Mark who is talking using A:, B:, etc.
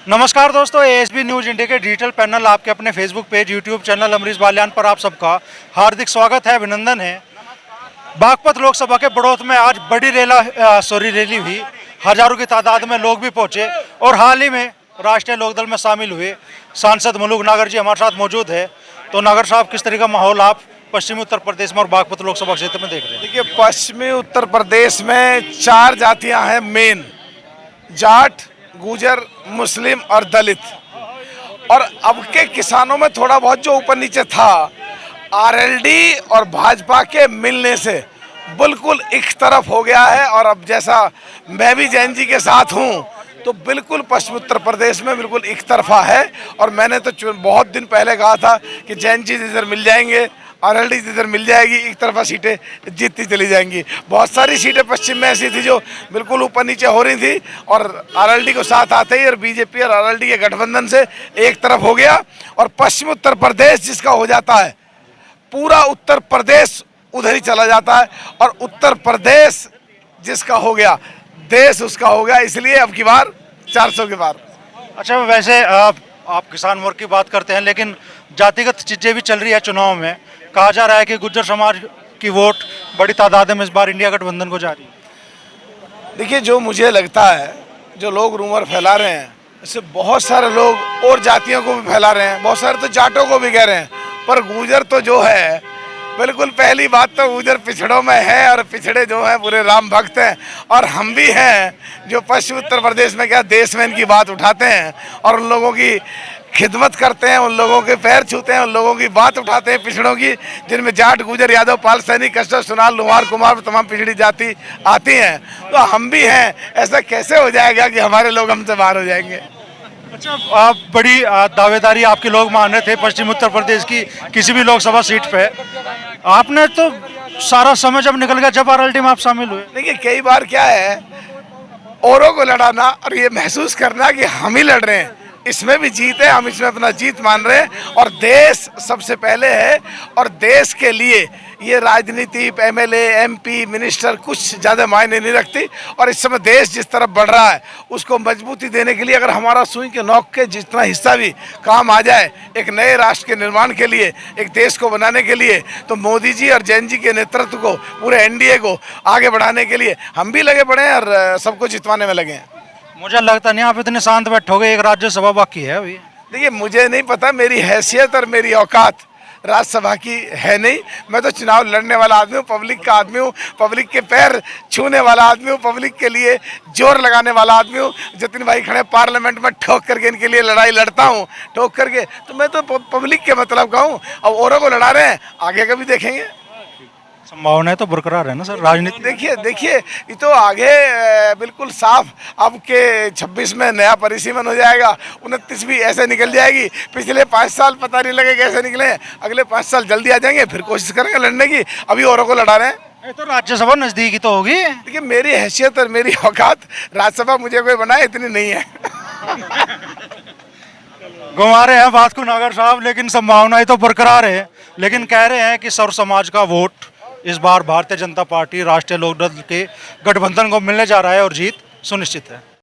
A: नमस्कार दोस्तों, ASB news India के डिजिटल पैनल आपके अपने Facebook page, YouTube channel Amrish Baliyan पर आप सबका हार्दिक स्वागत है, अभिनंदन है। बागपत लोकसभा के बड़ौत में आज बड़ी रैली हुई। हजारों की तादाद में लोग भी पहुंचे और हाल ही में राष्ट्रीय लोकदल में शामिल हुए सांसद मुलुक नागर जी हमारे साथ मौजूद है। तो नागर साहब, किस तरह का माहौल आप पश्चिमी उत्तर प्रदेश में और बागपत लोकसभा क्षेत्र में देख रहे हैं?
B: देखिए, पश्चिमी उत्तर प्रदेश में 4 जातियां हैं मेन: जाट, गुजर, मुस्लिम और दलित। और अब के किसानों में थोड़ा बहुत जो ऊपर नीचे था, आरएलडी और भाजपा के मिलने से बिल्कुल एक तरफ हो गया है। और अब जैसा मैं भी जैन जी के साथ हूं, तो बिल्कुल पश्चिमी उत्तर प्रदेश में बिल्कुल एक तरफा है। और मैंने तो बहुत दिन पहले कहा था कि जैन जी इधर मिल जाएंगे, आरएलडी इधर मिल जाएगी, एक तरफा सीटें जीतती चली जाएंगी। बहुत सारी सीटें पश्चिम में ऐसी थी जो बिल्कुल ऊपर नीचे हो रही थी, और आरएलडी को साथ आते ही और बीजेपी और आरएलडी के गठबंधन से एक तरफ हो गया। और पश्चिम उत्तर प्रदेश जिसका हो जाता है, पूरा उत्तर प्रदेश उधर ही चला जाता है। और उत्तर प्रदेश जिसका हो गया, देश उसका हो गया। इसलिए अब की बार 400 की बार।
A: अच्छा, वैसे आप किसान वर्ग की बात करते हैं, लेकिन जातिगत चीजें भी चल रही है चुनाव में। कहा जा रहा है कि गुर्जर समाज की वोट बड़ी तादाद में इस बार इंडिया गठबंधन को जा रही है।
B: देखिए, जो मुझे लगता है, जो लोग रूमर फैला रहे हैं, इससे बहुत सारे लोग और जातियों को भी फैला रहे हैं, बहुत सारे तो जाटों को भी कह रहे हैं। पर गुर्जर तो जो है, बिल्कुल पहली बात तो गुर्जर पिछड़ों में है, और पिछड़े जो हैं पूरे राम भक्त हैं। और हम भी हैं जो पश्चिम उत्तर प्रदेश में क्या देश में इनकी बात उठाते हैं और उन लोगों की खिदमत करते हैं, उन लोगों के पैर छूते हैं, उन लोगों की बात उठाते हैं पिछड़ों की, जिनमें जाट, गुजर, यादव, पाल, सैनिक, कश्यप, सोनार, लोहार, कुमार, तमाम पिछड़ी जाति आती हैं। तो हम भी हैं। ऐसा कैसे हो जाएगा कि हमारे लोग हमसे बाहर हो जाएंगे?
A: अच्छा, आप बड़ी दावेदारी आपके लोग मान रहे थे पश्चिम उत्तर प्रदेश की किसी भी लोकसभा सीट पे। आपने तो सारा समय जब निकल गया जब आरएलडी में आप शामिल हुए।
B: देखिए, कई बार क्या है, औरों को लड़ाना और ये महसूस करना कि हम ही लड़ रहे हैं, इसमें भी जीत है, हम इसमें अपना जीत मान रहे हैं। और देश सबसे पहले है, और देश के लिए ये राजनीति, एमएलए, एमपी, मिनिस्टर कुछ ज़्यादा मायने नहीं रखती। और इस समय देश जिस तरफ बढ़ रहा है, उसको मजबूती देने के लिए अगर हमारा सुई के नोक के जितना हिस्सा भी काम आ जाए एक नए राष्ट्र के निर्माण के लिए, एक देश को बनाने के लिए, तो मोदी जी और जैन जी के नेतृत्व को, पूरे एनडीए को आगे बढ़ाने के लिए हम भी लगे पड़े हैं और सबको जितवाने में लगे हैं।
A: मुझे लगता नहीं आप इतने शांत बैठोगे, एक राज्यसभा बाकी है अभी।
B: देखिए, मुझे नहीं पता, मेरी हैसियत और मेरी औकात राज्यसभा की है नहीं। मैं तो चुनाव लड़ने वाला आदमी हूँ, पब्लिक का आदमी हूँ, पब्लिक के पैर छूने वाला आदमी हूँ, पब्लिक के लिए जोर लगाने वाला आदमी हूँ। जतिन भाई खड़े पार्लियामेंट में, ठोक करके इनके लिए लड़ाई लड़ता हूँ, ठोक करके। तो मैं तो पब्लिक के मतलब का हूँ। अब औरों को लड़ा रहे हैं, आगे का भी देखेंगे।
A: संभावनाएं तो बरकरार है ना सर राजनीति।
B: देखिए ये तो आगे बिल्कुल साफ। अब के 26 में नया परिसीमन हो जाएगा, 29 भी ऐसे निकल जाएगी। पिछले 5 साल पता नहीं लगे कैसे निकले, अगले 5 साल जल्दी आ जाएंगे, फिर कोशिश करेंगे लड़ने की। अभी औरों को लड़ा रहे हैं।
A: ये तो राज्यसभा नजदीक ही तो होगी।
B: देखिए, मेरी हैसियत और मेरी औकात राज्यसभा मुझे कोई बनाए इतनी नहीं है।
A: घुमा रहे हैं बात को नागर साहब, लेकिन संभावनाएं तो बरकरार है। लेकिन कह रहे हैं कि सर्व समाज का वोट इस बार भारतीय जनता पार्टी राष्ट्रीय लोकदल के गठबंधन को मिलने जा रहा है और जीत सुनिश्चित है।